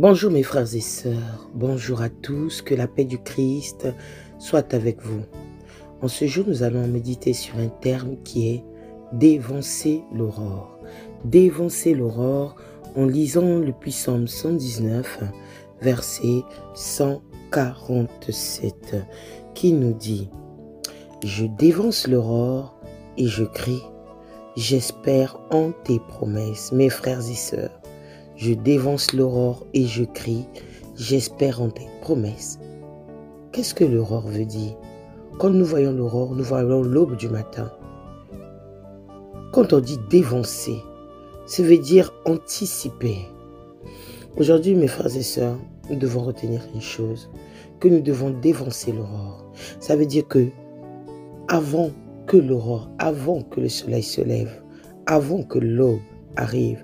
Bonjour mes frères et sœurs, bonjour à tous, que la paix du Christ soit avec vous. En ce jour, nous allons méditer sur un terme qui est dévancer l'aurore. Dévancer l'aurore en lisant le Psaume 119, verset 147, qui nous dit « Je dévance l'aurore et je crie, j'espère en tes promesses. » Mes frères et sœurs, je dévance l'aurore et je crie, j'espère en tes promesses. Qu'est-ce que l'aurore veut dire? Quand nous voyons l'aurore, nous voyons l'aube du matin. Quand on dit dévancer, ça veut dire anticiper. Aujourd'hui, mes frères et sœurs, nous devons retenir une chose, que nous devons dévancer l'aurore. Ça veut dire que avant que l'aurore, avant que le soleil se lève, avant que l'aube arrive,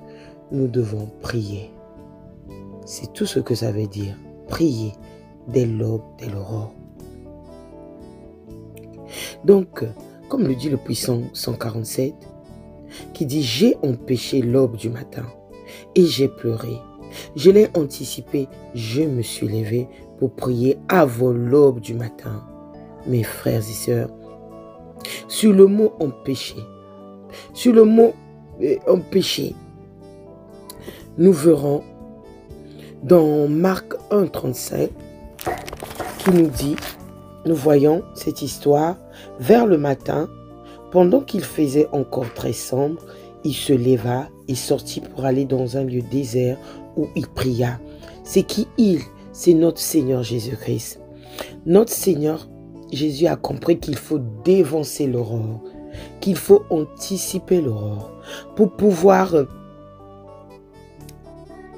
nous devons prier. C'est tout ce que ça veut dire. Prier dès l'aube, dès l'aurore. Donc, comme le dit le Psaume 147, qui dit « J'ai empêché l'aube du matin et j'ai pleuré. Je l'ai anticipé, je me suis levé pour prier avant l'aube du matin. » Mes frères et sœurs, sur le mot « empêcher », sur le mot « empêcher », nous verrons dans Marc 1,35 qui nous dit, nous voyons cette histoire, vers le matin, pendant qu'il faisait encore très sombre, il se leva et sortit pour aller dans un lieu désert où il pria. C'est qui il? C'est notre Seigneur Jésus-Christ. Notre Seigneur Jésus a compris qu'il faut dévancer l'aurore, qu'il faut anticiper l'aurore pour pouvoir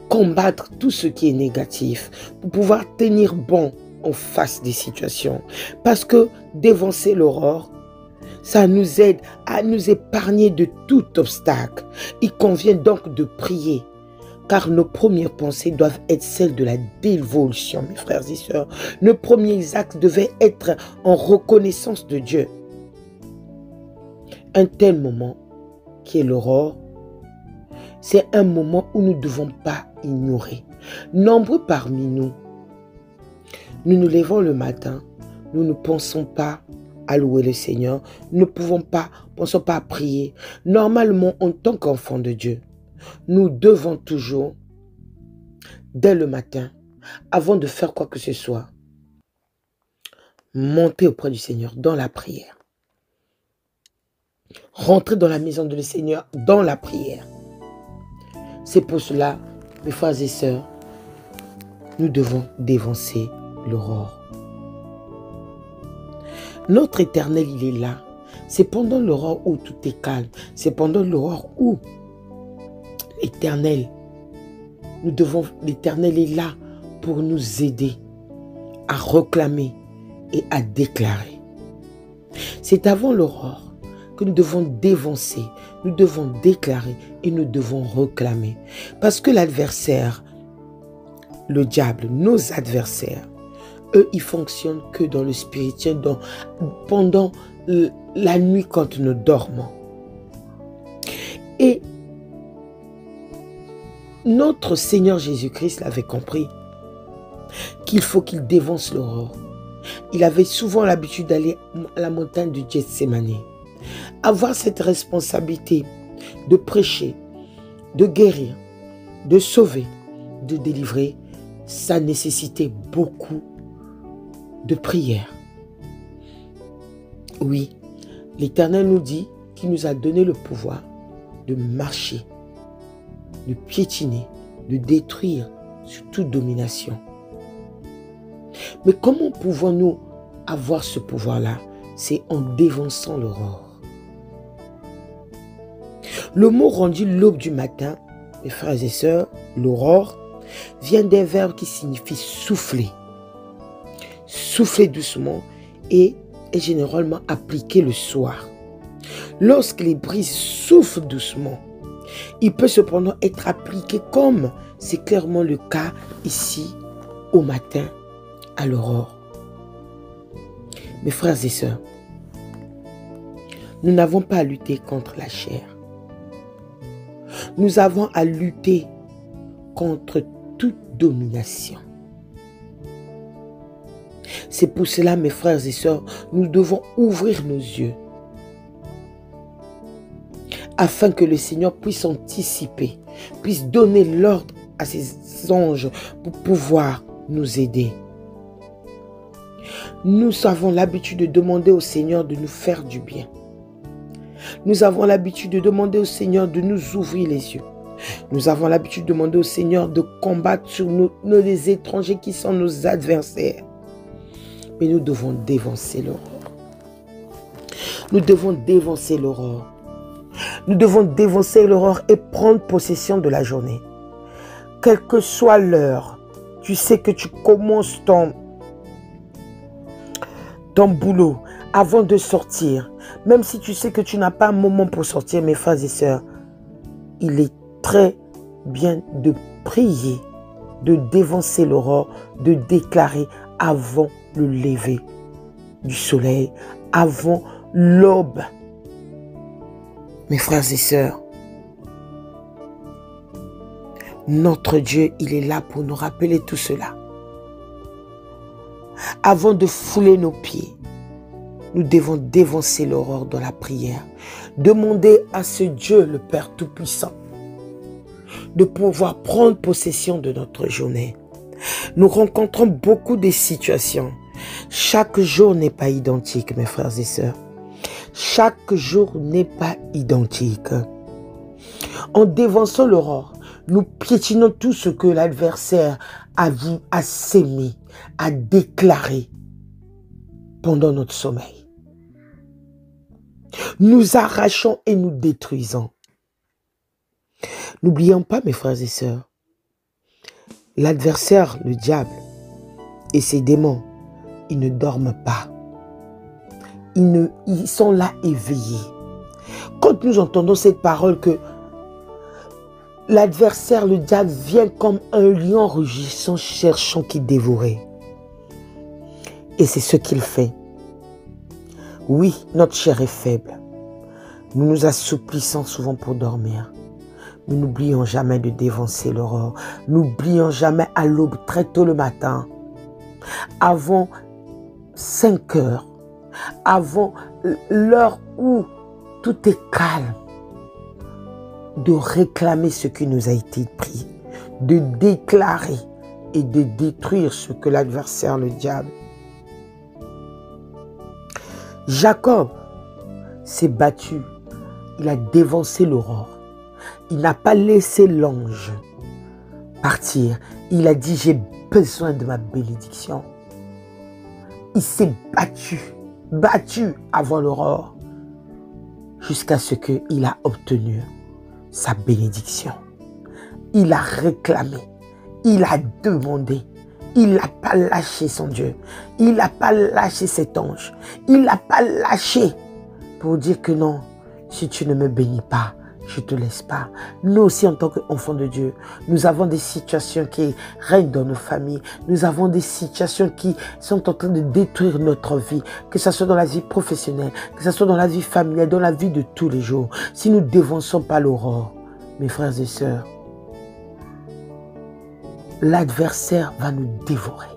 combattre tout ce qui est négatif, pour pouvoir tenir bon en face des situations. Parce que dévancer l'aurore, ça nous aide à nous épargner de tout obstacle. Il convient donc de prier, car nos premières pensées doivent être celles de la dévotion, mes frères et sœurs. Nos premiers actes devaient être en reconnaissance de Dieu. Un tel moment, qui est l'aurore, c'est un moment où nous ne devons pas ignorer. Nombreux parmi nous, nous nous levons le matin, nous ne pensons pas à louer le Seigneur, nous ne pensons pas à prier. Normalement, en tant qu'enfants de Dieu, nous devons toujours, dès le matin, avant de faire quoi que ce soit, monter auprès du Seigneur dans la prière. Rentrer dans la maison de Seigneur dans la prière. C'est pour cela, mes frères et sœurs, nous devons dévancer l'aurore. Notre Éternel, il est là. C'est pendant l'aurore où tout est calme. C'est pendant l'aurore où l'Éternel est là pour nous aider à réclamer et à déclarer. C'est avant l'aurore que nous devons dévancer, nous devons déclarer et nous devons réclamer. Parce que l'adversaire, le diable, nos adversaires, eux, ils fonctionnent que dans le spirituel, pendant la nuit quand nous dormons. Et notre Seigneur Jésus-Christ l'avait compris, qu'il faut qu'il dévance l'aurore. Il avait souvent l'habitude d'aller à la montagne de Gethsémani. Avoir cette responsabilité de prêcher, de guérir, de sauver, de délivrer, ça nécessitait beaucoup de prière. Oui, l'Éternel nous dit qu'il nous a donné le pouvoir de marcher, de piétiner, de détruire sur toute domination. Mais comment pouvons-nous avoir ce pouvoir-là? C'est en dévançant l'aurore. Le mot rendu l'aube du matin, mes frères et sœurs, l'aurore, vient d'un verbe qui signifie souffler. Souffler doucement et est généralement appliqué le soir. Lorsque les brises soufflent doucement, il peut cependant être appliqué comme c'est clairement le cas ici au matin à l'aurore. Mes frères et sœurs, nous n'avons pas à lutter contre la chair. Nous avons à lutter contre toute domination. C'est pour cela, mes frères et sœurs, nous devons ouvrir nos yeux afin que le Seigneur puisse anticiper, puisse donner l'ordre à ses anges pour pouvoir nous aider. Nous avons l'habitude de demander au Seigneur de nous faire du bien. Nous avons l'habitude de demander au Seigneur de nous ouvrir les yeux. Nous avons l'habitude de demander au Seigneur de combattre sur les étrangers qui sont nos adversaires. Mais nous devons dévancer l'aurore. Nous devons dévancer l'aurore. Nous devons dévancer l'aurore et prendre possession de la journée. Quelle que soit l'heure, tu sais que tu commences ton boulot avant de sortir. Même si tu sais que tu n'as pas un moment pour sortir, mes frères et sœurs, il est très bien de prier, de dévancer l'aurore, de déclarer avant le lever du soleil, avant l'aube. Mes frères et sœurs, notre Dieu, il est là pour nous rappeler tout cela. Avant de fouler nos pieds, nous devons dévancer l'aurore dans la prière. Demander à ce Dieu, le Père Tout-Puissant, de pouvoir prendre possession de notre journée. Nous rencontrons beaucoup de situations. Chaque jour n'est pas identique, mes frères et sœurs. Chaque jour n'est pas identique. En dévançant l'aurore, nous piétinons tout ce que l'adversaire a sémé, a déclaré pendant notre sommeil. Nous arrachons et nous détruisons. N'oublions pas, mes frères et sœurs, l'adversaire, le diable et ses démons, ils ne dorment pas. Ils sont là éveillés. Quand nous entendons cette parole que l'adversaire, le diable, vient comme un lion rugissant, cherchant qui dévorer. Et c'est ce qu'il fait. Oui, notre chair est faible. Nous nous assouplissons souvent pour dormir. Mais n'oublions jamais de dévancer l'aurore. N'oublions jamais à l'aube, très tôt le matin, avant 5 heures, avant l'heure où tout est calme, de réclamer ce qui nous a été pris, de déclarer et de détruire ce que l'adversaire, le diable. Jacob s'est battu, il a dévancé l'aurore. Il n'a pas laissé l'ange partir. Il a dit, j'ai besoin de ma bénédiction. Il s'est battu avant l'aurore, jusqu'à ce qu'il a obtenu sa bénédiction. Il a réclamé, il a demandé, il n'a pas lâché son Dieu, il n'a pas lâché cet ange, il n'a pas lâché pour dire que non, si tu ne me bénis pas, je ne te laisse pas. Nous aussi, en tant qu'enfants de Dieu, nous avons des situations qui règnent dans nos familles. Nous avons des situations qui sont en train de détruire notre vie, que ce soit dans la vie professionnelle, que ce soit dans la vie familiale, dans la vie de tous les jours. Si nous ne dévançons pas l'aurore, mes frères et sœurs, l'adversaire va nous dévorer.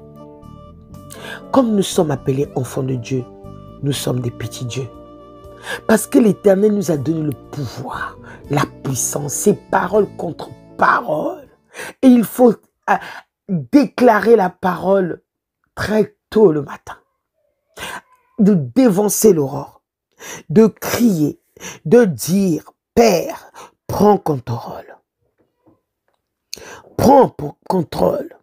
Comme nous sommes appelés enfants de Dieu, nous sommes des petits dieux. Parce que l'Éternel nous a donné le pouvoir, la puissance, c'est parole contre parole. Et il faut déclarer la parole très tôt le matin. De dévancer l'aurore, de crier, de dire, Père, prends contrôle. Prends contrôle.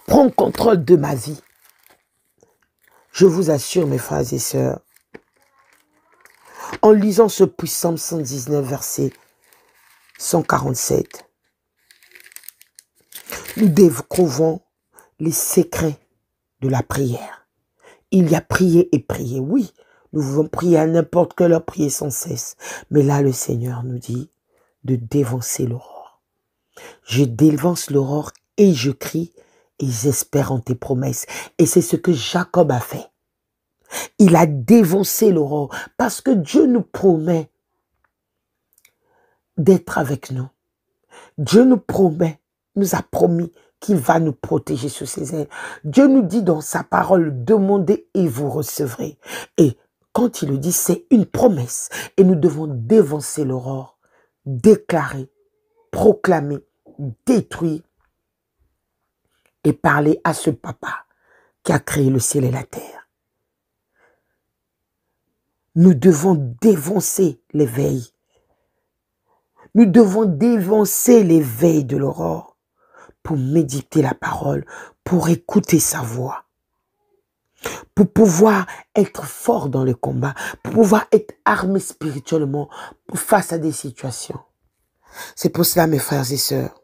Prends contrôle de ma vie. Je vous assure, mes frères et sœurs, en lisant ce Psaume 119, verset 147, nous découvrons les secrets de la prière. Il y a prier et prier. Oui, nous pouvons prier à n'importe quelle heure, prier sans cesse. Mais là, le Seigneur nous dit de dévancer l'aurore. Je dévance l'aurore et je crie et j'espère en tes promesses. Et c'est ce que Jacob a fait. Il a dévancé l'aurore parce que Dieu nous promet d'être avec nous. Dieu nous promet nous a promis qu'il va nous protéger sous ses ailes. Dieu nous dit dans sa parole, demandez et vous recevrez. Et quand il le dit, c'est une promesse. Et nous devons dévancer l'aurore, déclarer, proclamer, détruire et parler à ce papa qui a créé le ciel et la terre. Nous devons dévancer l'éveil. Nous devons dévancer l'éveil de l'aurore pour méditer la parole, pour écouter sa voix, pour pouvoir être fort dans le combat, pour pouvoir être armé spirituellement face à des situations. C'est pour cela, mes frères et sœurs,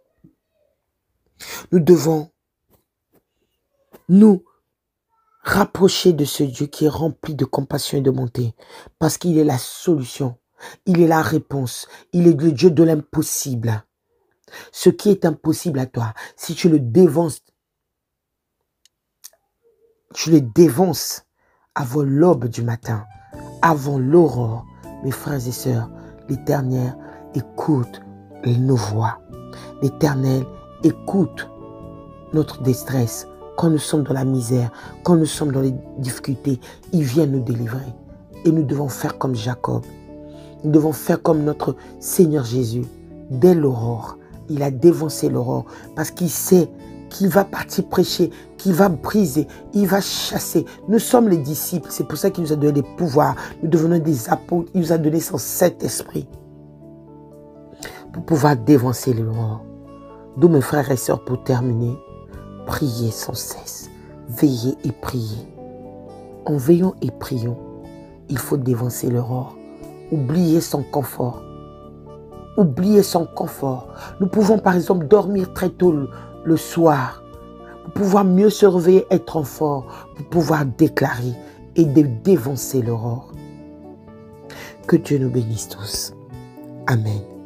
nous devons nous rapprocher de ce Dieu qui est rempli de compassion et de bonté, parce qu'il est la solution, il est la réponse, il est le Dieu de l'impossible. Ce qui est impossible à toi, si tu le dévances avant l'aube du matin, avant l'aurore, mes frères et sœurs, l'Éternel écoute nos voix. L'Éternel écoute notre détresse. Quand nous sommes dans la misère, quand nous sommes dans les difficultés, il vient nous délivrer. Et nous devons faire comme Jacob. Nous devons faire comme notre Seigneur Jésus. Dès l'aurore, il a dévancé l'aurore parce qu'il sait qu'il va partir prêcher, qu'il va briser, il va chasser. Nous sommes les disciples, c'est pour ça qu'il nous a donné des pouvoirs. Nous devenons des apôtres, il nous a donné son Saint-Esprit pour pouvoir dévancer l'aurore. D'où mes frères et sœurs, pour terminer, priez sans cesse, veillez et priez. En veillant et priant, il faut dévancer l'aurore. Oubliez son confort. Oubliez son confort. Nous pouvons par exemple dormir très tôt le soir pour pouvoir mieux se réveiller, être en fort, pour pouvoir déclarer et dévancer l'aurore. Que Dieu nous bénisse tous. Amen.